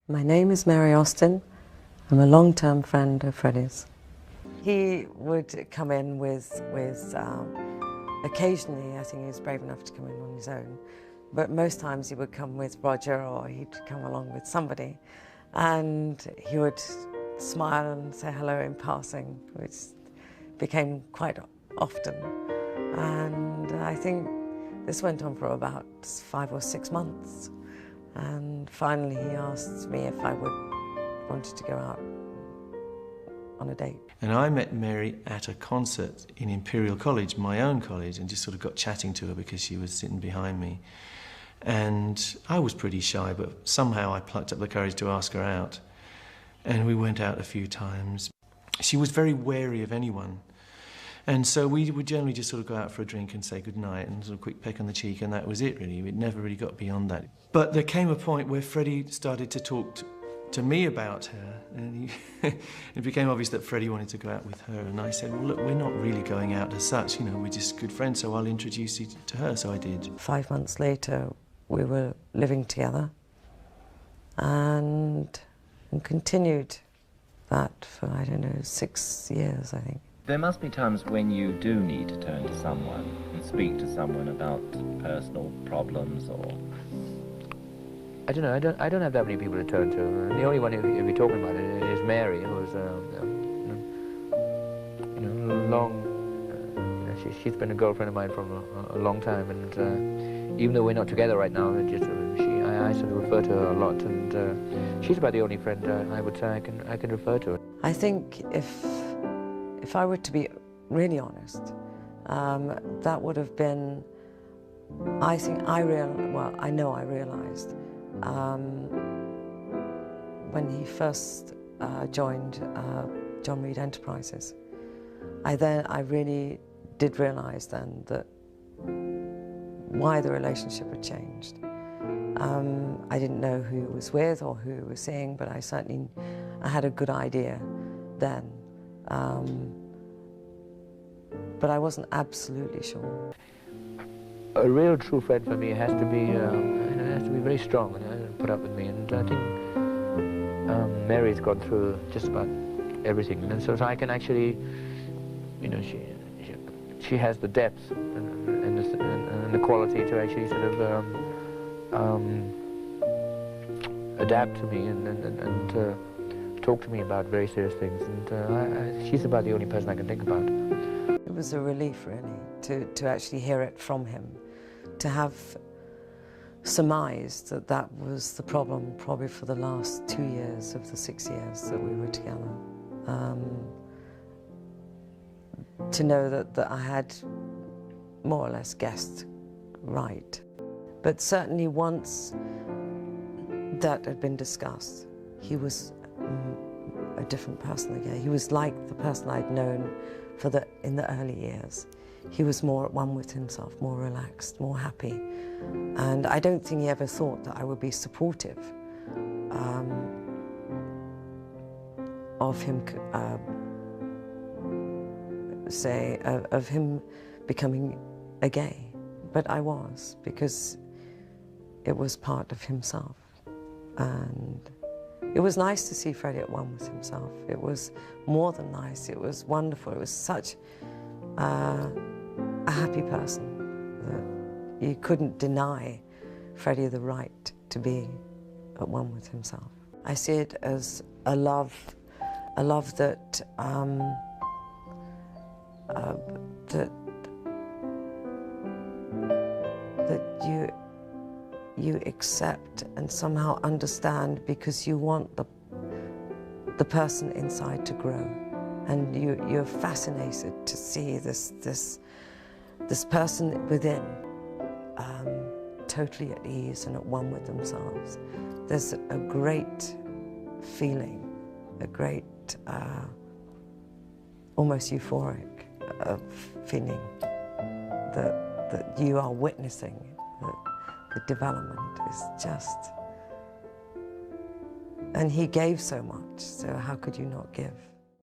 My name is Mary Austin. I'm a long-term friend of Freddie's. He would come in with occasionally, I think he was brave enough to come in on his own, but most times he would come with Roger, or he'd come along with somebody, and he would smile and say hello in passing, which became quite often. And I think this went on for about 5 or 6 months. And finally he asked me if I wanted to go out on a date. And I met Mary at a concert in Imperial College, my own college, and just sort of got chatting to her because she was sitting behind me. And I was pretty shy, but somehow I plucked up the courage to ask her out. And we went out a few times. She was very wary of anyone. And so we would generally just sort of go out for a drink and say goodnight and sort of quick peck on the cheek, and that was it, really. It never really got beyond that. But there came a point where Freddie started to talk to me about her, and it became obvious that Freddie wanted to go out with her. And I said, well, look, we're not really going out as such, you know, we're just good friends, so I'll introduce you to her. So I did. 5 months later, we were living together and continued that for, I don't know, 6 years, I think. There must be times when you do need to turn to someone and speak to someone about personal problems, or... I don't know, I don't have that many people to turn to. The only one who we're talking about is Mary, who's she's been a girlfriend of mine for a long time, and even though we're not together right now, I sort of refer to her a lot, and she's about the only friend I would say I can refer to. I think if I were to be really honest, that would have been, I know I realized when he first joined John Reed Enterprises. I really did realize then that why the relationship had changed. I didn't know who he was with or who he was seeing, but I had a good idea then. But I wasn't absolutely sure. A real true friend for me has to be very strong and put up with me. And I think Mary's gone through just about everything, and so I can actually, you know, she has the depth and the quality to actually sort of adapt to me and talk to me about very serious things, and she's about the only person I can think about. It was a relief, really, to actually hear it from him, to have surmised that was the problem probably for the last 2 years of the 6 years that we were together. To know that I had more or less guessed right. But certainly once that had been discussed, he was a different person again. He was like the person I'd known in the early years. He was more at one with himself, more relaxed, more happy. And I don't think he ever thought that I would be supportive of him, of him becoming a gay. But I was, because it was part of himself. And it was nice to see Freddie at one with himself. It was more than nice, it was wonderful. It was such a happy person that you couldn't deny Freddie the right to be at one with himself. I see it as a love that you accept and somehow understand, because you want the person inside to grow, and you're fascinated to see this person within totally at ease and at one with themselves. There's a great feeling, a great almost euphoric feeling that you are witnessing. The development is just... And he gave so much, so how could you not give?